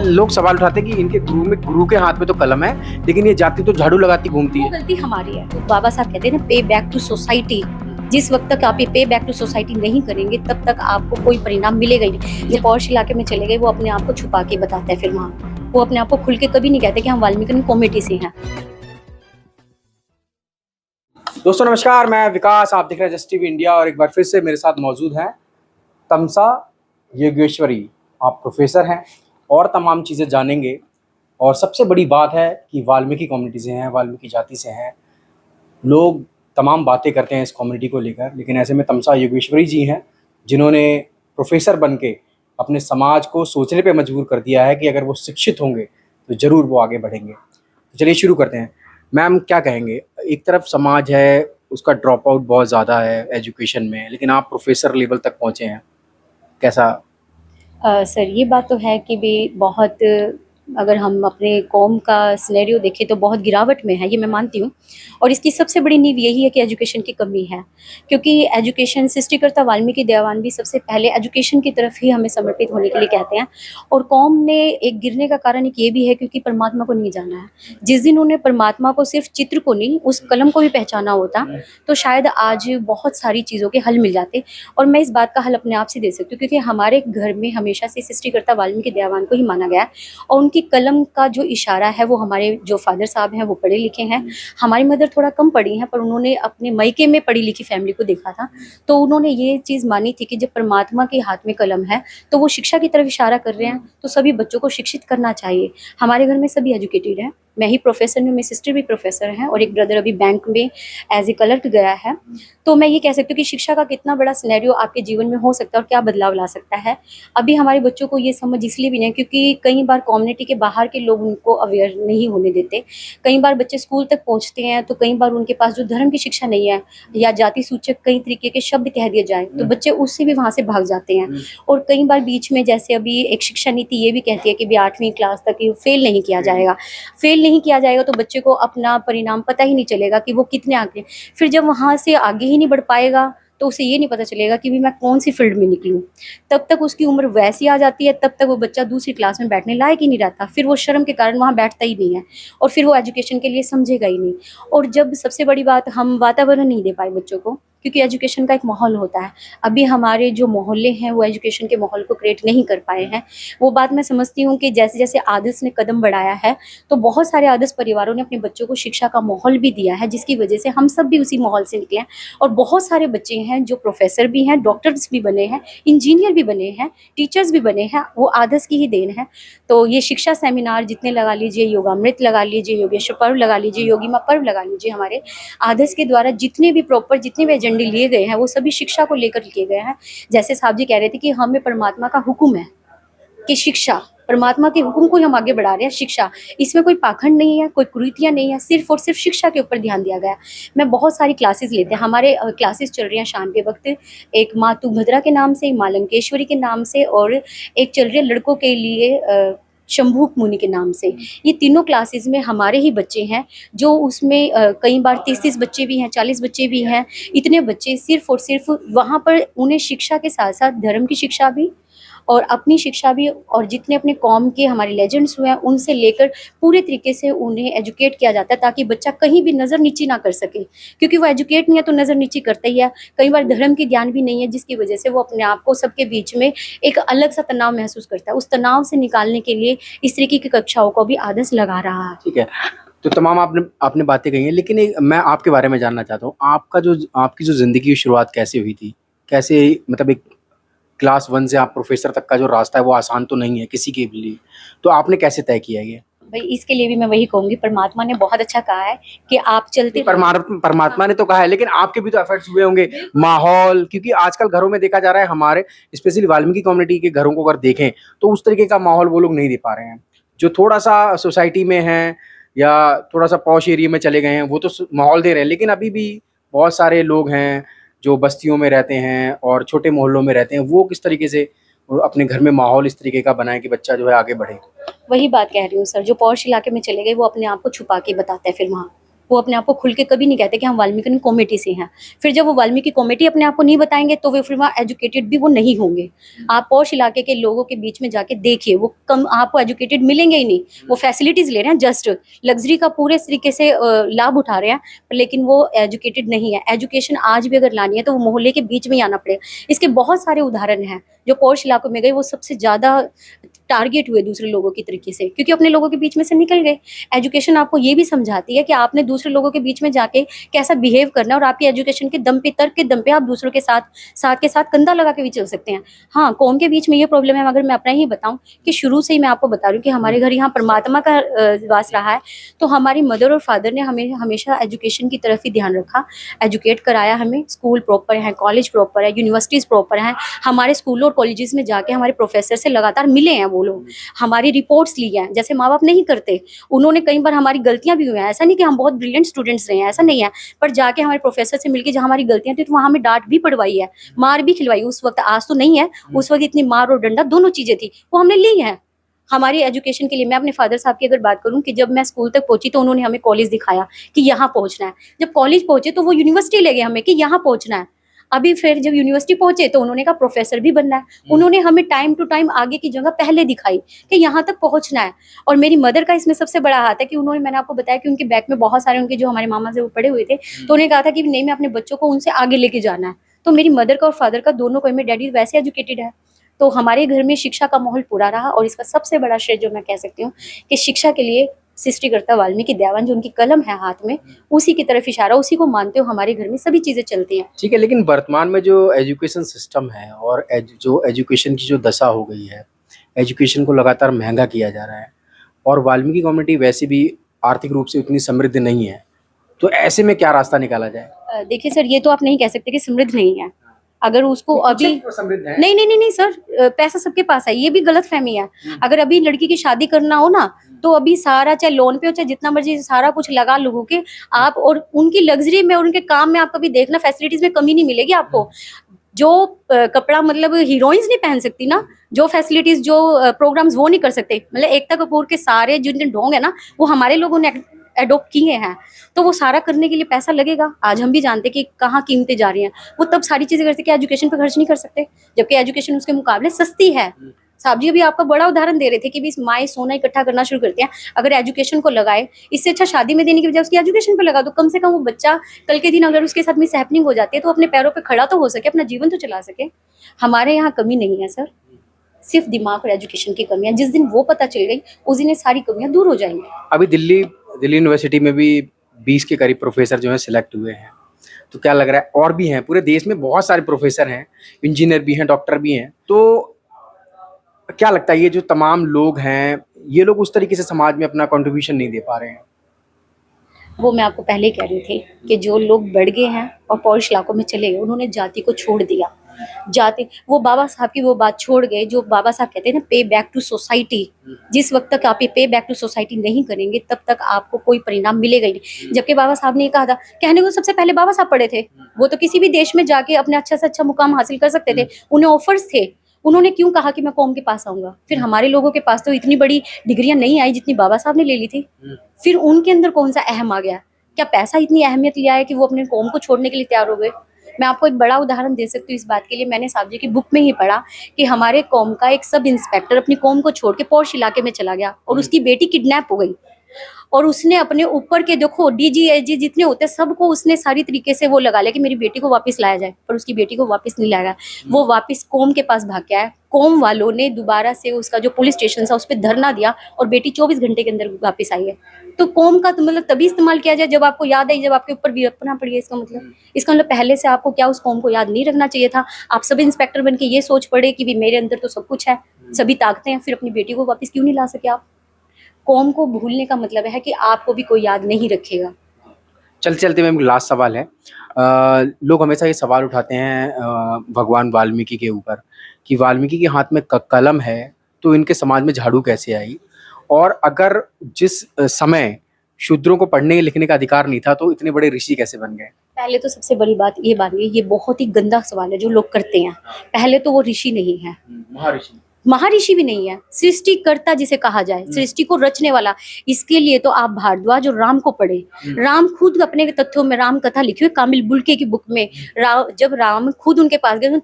लोग सवाल उठाते हैं कि इनके गुरु के हाथ में तो कलम है, लेकिन ये जाति तो झाड़ू लगाती घूमती वो है। गलती हमारी है। तो बाबा साहब कहते हैं ना, पे बैक टू सोसाइटी। जिस वक्त तक आप ये पे बैक टू सोसाइटी नहीं करेंगे, तब तक आपको कोई परिणाम मिलेगा ही नहीं। जो पॉश इलाके में चले गए, वो अपने आप को छुपा के बताता है। फिर वहाँ वो अपने आप को खुल के कभी नहीं कहते कि हम वाल्मीकि कम्युनिटी से हैं। दोस्तों नमस्कार, मैं विकास, आप देख रहे हैं जस्ट टीवी इंडिया और एक बार फिर से मेरे साथ मौजूद हैं तमसा योगेश्वरी। आप प्रोफेसर हैं और तमाम चीज़ें जानेंगे। और सबसे बड़ी बात है कि वाल्मीकि कम्युनिटी से हैं, वाल्मीकि जाति से हैं। लोग तमाम बातें करते हैं इस कम्युनिटी को लेकर, लेकिन ऐसे में तमसा योगेश्वरी जी हैं जिन्होंने प्रोफेसर बन के अपने समाज को सोचने पे मजबूर कर दिया है कि अगर वो शिक्षित होंगे तो ज़रूर वो आगे बढ़ेंगे। तो चलिए शुरू करते हैं। मैम क्या कहेंगे, एक तरफ समाज है उसका ड्रॉप आउट बहुत ज़्यादा है एजुकेशन में, लेकिन आप प्रोफेसर लेवल तक पहुँचे हैं, कैसा? सर, ये बात तो है कि भी बहुत, अगर हम अपने कौम का सिनेरियो देखें तो बहुत गिरावट में है, ये मैं मानती हूँ। और इसकी सबसे बड़ी नींव यही है कि एजुकेशन की कमी है। क्योंकि एजुकेशन, सृष्टिकर्ता वाल्मीकि दयावान भी सबसे पहले एजुकेशन की तरफ ही हमें समर्पित होने के लिए कहते हैं। और कौम ने एक गिरने का कारण एक ये भी है क्योंकि परमात्मा को नहीं जाना है। जिस दिन उन्हें परमात्मा को, सिर्फ चित्र को नहीं, उस कलम को भी पहचाना होता, तो शायद आज बहुत सारी चीज़ों के हल मिल जाते। और मैं इस बात का हल अपने आप से दे सकती हूँ, क्योंकि हमारे घर में हमेशा से सृष्टिकर्ता वाल्मीकि दयावान को ही माना गया है। और उनकी कलम का जो इशारा है, वो हमारे जो फादर साहब हैं वो पढ़े लिखे हैं। हमारी मदर थोड़ा कम पढ़ी हैं, पर उन्होंने अपने मायके में पढ़ी लिखी फैमिली को देखा था। तो उन्होंने ये चीज़ मानी थी कि जब परमात्मा के हाथ में कलम है तो वो शिक्षा की तरफ इशारा कर रहे हैं, तो सभी बच्चों को शिक्षित करना चाहिए। हमारे घर में सभी एजुकेटेड हैं। मैं ही प्रोफेसर हूँ, मेरी सिस्टर भी प्रोफेसर हैं, और एक ब्रदर अभी बैंक में एज ए क्लर्क गया है। तो मैं ये कह सकती हूँ कि शिक्षा का कितना बड़ा सिनेरियो आपके जीवन में हो सकता है और क्या बदलाव ला सकता है। अभी हमारे बच्चों को ये समझ इसलिए भी नहीं, क्योंकि कई बार कम्युनिटी के बाहर के लोग उनको अवेयर नहीं होने देते। कई बार बच्चे स्कूल तक पहुँचते हैं तो कई बार उनके पास जो धर्म की शिक्षा नहीं है, या जाति सूचक कई तरीके के शब्द कह दिए जाए, तो बच्चे उससे भी वहाँ से भाग जाते हैं। और कई बार बीच में, जैसे अभी एक शिक्षा नीति ये भी कहती है कि भी 8वीं क्लास तक फेल नहीं किया जाएगा। फेल नहीं किया जाएगा तो बच्चे को अपना परिणाम पता ही नहीं चलेगा कि वो कितने आगे। फिर जब वहाँ से आगे ही नहीं बढ़ पाएगा तो उसे ये नहीं पता चलेगा कि भी मैं कौन सी फील्ड में निकलूँ। तब तक उसकी उम्र वैसी आ जाती है, तब तक वो बच्चा दूसरी क्लास में बैठने लायक ही नहीं रहता। फिर वो शर्म के कारण वहाँ बैठता ही नहीं है, और फिर वो एजुकेशन के लिए समझेगा ही नहीं। और जब सबसे बड़ी बात, हम वातावरण नहीं दे पाए बच्चों को, क्योंकि एजुकेशन का एक माहौल होता है। अभी हमारे जो मोहल्ले हैं वो एजुकेशन के माहौल को क्रिएट नहीं कर पाए हैं। वो बात मैं समझती हूँ कि जैसे जैसे आदर्श ने कदम बढ़ाया है, तो बहुत सारे आदर्श परिवारों ने अपने बच्चों को शिक्षा का माहौल भी दिया है, जिसकी वजह से हम सब भी उसी माहौल से निकले हैं। और बहुत सारे बच्चे हैं जो प्रोफेसर भी हैं, डॉक्टर्स भी बने हैं, इंजीनियर भी बने हैं, टीचर्स भी बने हैं। वो आदर्श की ही देन है। तो ये शिक्षा सेमिनार जितने लगा लीजिए, योगामृत लगा लीजिए, योगेश्वर पर्व लगा लीजिए, योगी माँ पर्व लगा लीजिए, हमारे आदर्श के द्वारा जितने भी प्रॉपर, जितने भी एजेंडे लिए गए हैं, वो सभी शिक्षा को लेकर लिए गए हैं। जैसे साहब जी कह रहे थे कि हमें परमात्मा का हुक्म है कि शिक्षा, परमात्मा के हुक्म को हम आगे बढ़ा रहे हैं। शिक्षा, इसमें कोई पाखंड नहीं है, कोई कुरीतियाँ नहीं है, सिर्फ और सिर्फ शिक्षा के ऊपर ध्यान दिया गया। मैं बहुत सारी क्लासेस लेते हैं, हमारे क्लासेस चल रही हैं शाम के वक्त। एक माँ तुंगभद्रा के नाम से, माँ लंकेश्वरी के नाम से, और एक चल रही है लड़कों के लिए शंभूक मुनि के नाम से। ये तीनों क्लासेस में हमारे ही बच्चे हैं, जो उसमें कई बार 30-30 बच्चे भी हैं, 40 बच्चे भी हैं। इतने बच्चे सिर्फ और सिर्फ वहाँ पर उन्हें शिक्षा के साथ साथ धर्म की शिक्षा भी और अपनी शिक्षा भी, और जितने अपने कौम के हमारे लेजेंड्स हुए हैं उनसे लेकर पूरे तरीके से उन्हें एजुकेट किया जाता है, ताकि बच्चा कहीं भी नज़र नीची ना कर सके। क्योंकि वो एजुकेट नहीं है तो नज़र नीची करता ही है। कई बार धर्म की ज्ञान भी नहीं है, जिसकी वजह से वो अपने आप को सबके बीच में एक अलग सा तनाव महसूस करता है। उस तनाव से निकालने के लिए इस तरीके की कक्षाओं को भी आदर्श लगा रहा है। ठीक है, तो तमाम आपने आपने बातें कही हैं, लेकिन मैं आपके बारे में जानना चाहता हूँ, आपकी जो ज़िंदगी की शुरुआत कैसे हुई थी? कैसे, मतलब एक क्लास 1 से आप प्रोफेसर तक का जो रास्ता है वो आसान तो नहीं है किसी के भी लिए, तो आपने कैसे तय किया ये? भाई, इसके लिए भी मैं वही कहूँगी, परमात्मा ने बहुत अच्छा कहा है कि आप चलते परमात्मा ने तो कहा है, लेकिन आपके भी तो एफर्ट्स हुए होंगे, माहौल, क्योंकि आजकल घरों में देखा जा रहा है, हमारे स्पेशली वाल्मीकि कम्युनिटी के घरों को अगर देखें तो उस तरीके का माहौल वो लोग नहीं दे पा रहे हैं। जो थोड़ा सा सोसाइटी में है या थोड़ा सा पॉश एरिया में चले गए हैं वो तो माहौल दे रहे हैं, लेकिन अभी भी बहुत सारे लोग हैं जो बस्तियों में रहते हैं और छोटे मोहल्लों में रहते हैं, वो किस तरीके से अपने घर में माहौल इस तरीके का बनाए कि बच्चा जो है आगे बढ़े। वही बात कह रही हूँ सर, जो पॉश इलाके में चले गए वो अपने आप को छुपा के बताते हैं। फिर वहाँ वो अपने आप को खुल के कभी नहीं कहते कि हम वाल्मीकि कमेटी से हैं। फिर जब वो वाल्मीकि कमेटी अपने आप को नहीं बताएंगे तो वे फिर वहाँ एजुकेटेड भी वो नहीं होंगे। आप पॉश इलाके के लोगों के बीच में जाके देखिए, वो कम आपको एजुकेटेड मिलेंगे ही नहीं। वो फैसिलिटीज ले रहे हैं, जस्ट लग्जरी का पूरे तरीके से लाभ उठा रहे हैं, लेकिन वो एजुकेटेड नहीं है। एजुकेशन आज भी अगर लानी है तो वो मोहल्ले के बीच में ही आना पड़ेगा। इसके बहुत सारे उदाहरण हैं। जो पॉश इलाकों में गए वो सबसे ज्यादा टारगेट हुए दूसरे लोगों की तरीके से, क्योंकि अपने लोगों के बीच में से निकल गए। एजुकेशन आपको ये भी समझाती है कि आपने दूसरे लोगों के बीच में जाके कैसा बिहेव करना है, और आपकी एजुकेशन के दम पे, तर्क के दम पे आप दूसरों के साथ कंधा लगा के भी चल सकते हैं। हाँ, कौम के बीच में ये प्रॉब्लम है। अगर मैं अपना ही बताऊं कि शुरू से ही मैं आपको बता रही हूँ कि हमारे घर यहाँ परमात्मा का वास रहा है, तो हमारी मदर और फादर ने हमें हमेशा एजुकेशन की तरफ ही ध्यान रखा, एजुकेट कराया हमें। स्कूल प्रॉपर है, कॉलेज प्रॉपर है, यूनिवर्सिटीज़ प्रॉपर हैं। हमारे स्कूलों और कॉलेजेस में जाके हमारे प्रोफेसर से लगातार मिले हैं वो लोग, हमारी रिपोर्ट्स ली हैं, जैसे माँ बाप नहीं करते। उन्होंने कई बार हमारी गलतियां भी हुई हैं, ऐसा नहीं कि हम बहुत ब्रिलियंट स्टूडेंट्स रहे हैं, ऐसा नहीं है, पर जाके हमारे प्रोफेसर से मिलके जहाँ हमारी गलतियां थी तो वहाँ हमें डांट भी पड़वाई है, मार भी खिलवाई उस वक्त। आज तो नहीं है, उस वक्त इतनी मार और डंडा दोनों चीजें थी, वो हमने ली है हमारी एजुकेशन के लिए। मैं अपने फादर साहब की अगर बात करूं कि जब मैं स्कूल तक पहुंची तो उन्होंने हमें कॉलेज दिखाया कि यहाँ पहुंचना है। जब कॉलेज पहुंचे तो वो यूनिवर्सिटी ले गए हमें कि यहाँ पहुंचना है। अभी फिर जब यूनिवर्सिटी पहुंचे तो उन्होंने कहा प्रोफेसर भी बनना है। उन्होंने हमें टाइम टू टाइम आगे की जगह पहले दिखाई कि यहाँ तक पहुंचना है। और मेरी मदर का इसमें सबसे बड़ा हाथ है कि उन्होंने, मैंने आपको बताया कि उनके बैग में बहुत सारे उनके जो हमारे मामा से वो पड़े हुए थे, तो उन्होंने कहा था कि नहीं, मैं अपने बच्चों को उनसे आगे लेके जाना है। तो मेरी मदर का और फादर का दोनों को, मेरे डैडी वैसे एजुकेटेड है, तो हमारे घर में शिक्षा का माहौल पूरा रहा। और इसका सबसे बड़ा श्रेय जो मैं कह सकती हूँ कि शिक्षा के लिए सृष्टिकर्ता वाल्मीकि दयावान, जो उनकी कलम है हाथ में, उसी की तरफ इशारा, उसी को मानते हो हमारे घर में सभी चीजें चलती हैं। ठीक है, लेकिन वर्तमान में जो एजुकेशन सिस्टम है और जो एजुकेशन की जो दशा हो गई है, एजुकेशन को लगातार महंगा किया जा रहा है, और वाल्मीकि कम्युनिटी वैसे भी आर्थिक रूप से उतनी समृद्ध नहीं है, तो ऐसे में क्या रास्ता निकाला जाए? देखिए सर, ये तो आप नहीं कह सकते कि समृद्ध नहीं है। अगर उसको अभी समृद्ध है। नहीं सर, पैसा सबके पास है, ये भी गलत फहमी है। अगर अभी लड़की की शादी करना हो ना, तो अभी सारा, चाहे लोन पे हो चाहे जितना मर्जी, सारा कुछ लगा लोगों के आप, और उनकी लग्जरी में और उनके काम में आप कभी देखना, फैसिलिटीज में कमी नहीं मिलेगी आपको। जो कपड़ा मतलब हीरोइंस नहीं पहन सकती ना, जो फैसिलिटीज, जो प्रोग्राम्स वो नहीं कर सकते, मतलब एकता कपूर के सारे जिन ढोंग है ना, वो हमारे लोगों ने एडोप्ट किए हैं, तो वो सारा करने के लिए पैसा लगेगा। आज हम भी जानते हैं कि कहाँ कीमतें जा रही हैं, वो तब सारी चीजें करते कि एजुकेशन पे खर्च नहीं कर सकते, जबकि एजुकेशन उसके मुकाबले सस्ती है। साहब जी अभी आपका बड़ा उदाहरण दे रहे थे कि भी माएँ सोना इकट्ठा करना शुरू करते हैं, अगर एजुकेशन को लगाए, इससे अच्छा शादी में देने की बजाय उसकी एजुकेशन पे लगा दो। कम से कम वो बच्चा कल के दिन अगर उसके साथ मिस हैपनिंग हो जाती है तो अपने पैरों पे खड़ा तो हो सके, अपना जीवन तो चला सके। हमारे यहाँ कमी नहीं है सर, सिर्फ दिमाग और एजुकेशन की कमी है। जिस दिन वो पता चल गई उस दिन ये सारी कमियां दूर हो जाएंगी। अभी दिल्ली यूनिवर्सिटी में भी 20 के करीब प्रोफेसर जो हैं सिलेक्ट हुए हैं, तो क्या लग रहा है, और भी हैं, पूरे देश में बहुत सारे प्रोफेसर हैं, इंजीनियर भी हैं, डॉक्टर भी हैं, तो क्या लगता है ये जो तमाम लोग हैं, ये लोग उस तरीके से समाज में अपना कंट्रीब्यूशन नहीं दे पा रहे हैं? वो मैं आपको पहले कह रही थी कि जो लोग बढ़ गए हैं और पॉश इलाकों में चले गए, उन्होंने जाति को छोड़ दिया। जाति, वो बाबा साहब की वो बात छोड़ गए जो बाबा साहब कहते हैं ना, पे बैक टू सोसाइटी। जिस वक्त तक आप ये पे बैक टू सोसाइटी नहीं करेंगे तब तक आपको कोई परिणाम मिलेगा ही नहीं। जबकि बाबा साहब ने ये कहा था, कहने को सबसे पहले बाबा साहब पढ़े थे, वो तो किसी भी देश में जाके अपने अच्छा से अच्छा मुकाम हासिल कर सकते थे, उन्हें ऑफर्स थे। उन्होंने क्यों कहा कि मैं कौम के पास आऊंगा? फिर हमारे लोगों के पास तो इतनी बड़ी डिग्रियां नहीं आई जितनी बाबा साहब ने ले ली थी। फिर उनके अंदर कौन सा अहम आ गया? क्या पैसा इतनी अहमियत लिया है कि वो अपने कौम को छोड़ने के लिए तैयार हो गए? मैं आपको एक बड़ा उदाहरण दे सकती हूँ इस बात के लिए। मैंने साहब जी की बुक में ही पढ़ा कि हमारे कौम का एक सब इंस्पेक्टर अपनी कौम को छोड़ के पॉश इलाके में चला गया और उसकी बेटी किडनैप हो गई, और उसने अपने ऊपर के देखो डीजी एजी जितने होते सबको उसने सारी तरीके से वो लगा लिया कि मेरी बेटी को वापस लाया जाए, पर उसकी बेटी को वापस नहीं लाया। वो वापस कौम के पास भाग गया है। कौम वालों ने दोबारा से उसका जो पुलिस स्टेशन था उस पर धरना दिया और बेटी 24 घंटे के अंदर वापस आई है। तो कौम का तो मतलब तभी इस्तेमाल किया जाए जब आपको याद आई, जब आपके ऊपर विपना पड़ी है। इसका मतलब पहले से आपको क्या उस कौम को याद नहीं रखना चाहिए था? आप सब इंस्पेक्टर बन के ये सोच पड़े कि भी मेरे अंदर तो सब कुछ है, सभी ताकतें हैं, फिर अपनी बेटी को वापस क्यों नहीं ला सके आप? कौम को भूलने का मतलब है कि आपको भी कोई याद नहीं रखेगा। चलते चलते मैम लास्ट सवाल है, लोग हमेशा ये सवाल उठाते हैं भगवान वाल्मीकि के ऊपर कि वाल्मीकि के हाथ में कलम है तो इनके समाज में झाड़ू कैसे आई, और अगर जिस समय शूद्रों को पढ़ने लिखने का अधिकार नहीं था तो इतने बड़े ऋषि कैसे बन गए? पहले तो सबसे बड़ी बात ये बात है, ये बहुत ही गंदा सवाल है जो लोग करते हैं। पहले तो वो ऋषि नहीं है, महर्षि। महर्षि भी नहीं है, सृष्टिकर्ता जिसे कहा जाए, सृष्टि को रचने वाला। इसके लिए तो आप भारद्वाज और राम को पढ़े। राम खुद अपने तथ्यों में राम कथा लिखी हुई कामिल बुल्के की बुक में। जब राम खुद उनके पास गए,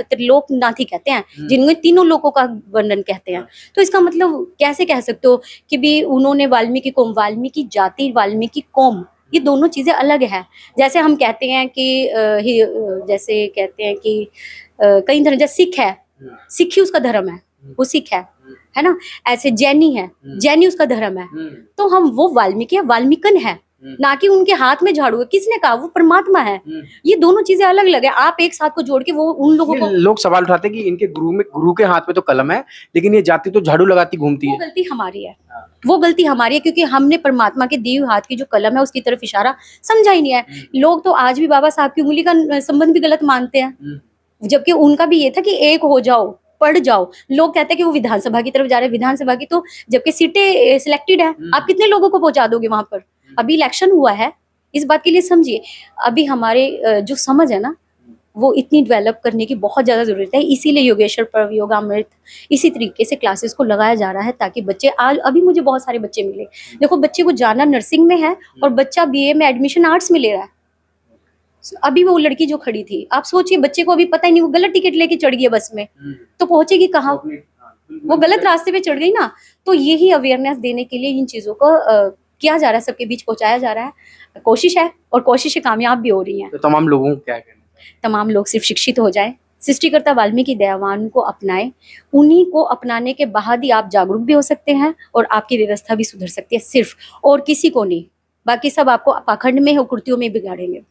त्रिलोकनाथी कहते हैं, जिनमें तीनों लोकों का वर्णन कहते हैं। तो इसका मतलब कैसे कह सकते हो कि भी उन्होंने वाल्मीकि कौम, वाल्मीकि जाति, वाल्मीकि कौम, ये दोनों चीजें अलग है। जैसे हम कहते हैं कि जैसे कहते हैं कि कई धर्म, जैसे सिख है, सिख ही उसका धर्म है, वो सिख है ना। ऐसे जैनी है, जैनी उसका धर्म है। तो हम वो वाल्मीकि है, वाल्मीकन है, ना कि उनके हाथ में झाड़ू है। किसने कहा? वो परमात्मा है। ये दोनों चीजें अलग अलग है। आप एक साथ को जोड़ के वो उन लोगों को, लोग सवाल उठाते हैं कि इनके गुरु के हाथ में तो कलम है, लेकिन ये जाति तो झाड़ू लगाती घूमती वो है। गलती हमारी है, वो गलती हमारी है, क्योंकि हमने परमात्मा के दिए हुए हाथ की जो कलम है उसकी तरफ इशारा समझा ही नहीं है। लोग तो आज भी बाबा साहब की उंगली का संबंध भी गलत मानते हैं, जबकि उनका भी ये था कि एक हो जाओ, पढ़ जाओ। लोग कहते हैं कि वो विधानसभा की तरफ जा रहे हैं, विधानसभा की तो जबकि सीटें सिलेक्टेड है, आप कितने लोगों को पहुंचा दोगे वहां पर? अभी इलेक्शन हुआ है, इस बात के लिए समझिए। अभी हमारे जो समझ है ना, वो इतनी डेवलप करने की बहुत ज़्यादा ज़रूरत है। इसीलिए योगेश्वर पर्व, योगामृत इसी तरीके से क्लासेस को लगाया जा रहा है, ताकि बच्चे, आज अभी मुझे बहुत सारे बच्चे मिले, देखो बच्चे को जाना नर्सिंग में है और बच्चा बीए में एडमिशन आर्ट्स में ले रहा है। अभी वो लड़की जो खड़ी थी, आप सोचिए, बच्चे को अभी पता ही नहीं, वो गलत टिकट लेके चढ़ गई है बस में, तो पहुंचेगी कहाँ? वो गलत रास्ते पे चढ़ गई ना। तो यही अवेयरनेस देने के लिए इन चीज़ों को किया जा रहा है, सबके बीच पहुंचाया जा रहा है। कोशिश है और कोशिशें कामयाब भी हो रही हैं। तो तमाम लोगों को क्या कहना है? तमाम लोग सिर्फ शिक्षित हो जाए, सृष्टिकर्ता वाल्मीकि दयावान को अपनाएं। उन्हीं को अपनाने के बाद ही आप जागरूक भी हो सकते हैं और आपकी व्यवस्था भी सुधर सकती है, सिर्फ, और किसी को नहीं। बाकी सब आपको पाखंड में और कुर्तियों में बिगाड़ेंगे।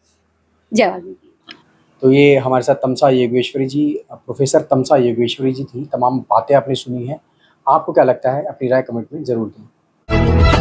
जय वाल्मीकि। तो ये हमारे साथ तमसा योगेश्वरी जी, प्रोफेसर तमसा योगेश्वरी जी थी। तमाम बातें आपने सुनी हैं। आपको क्या लगता है? अपनी राय कमेंट में जरूर दें।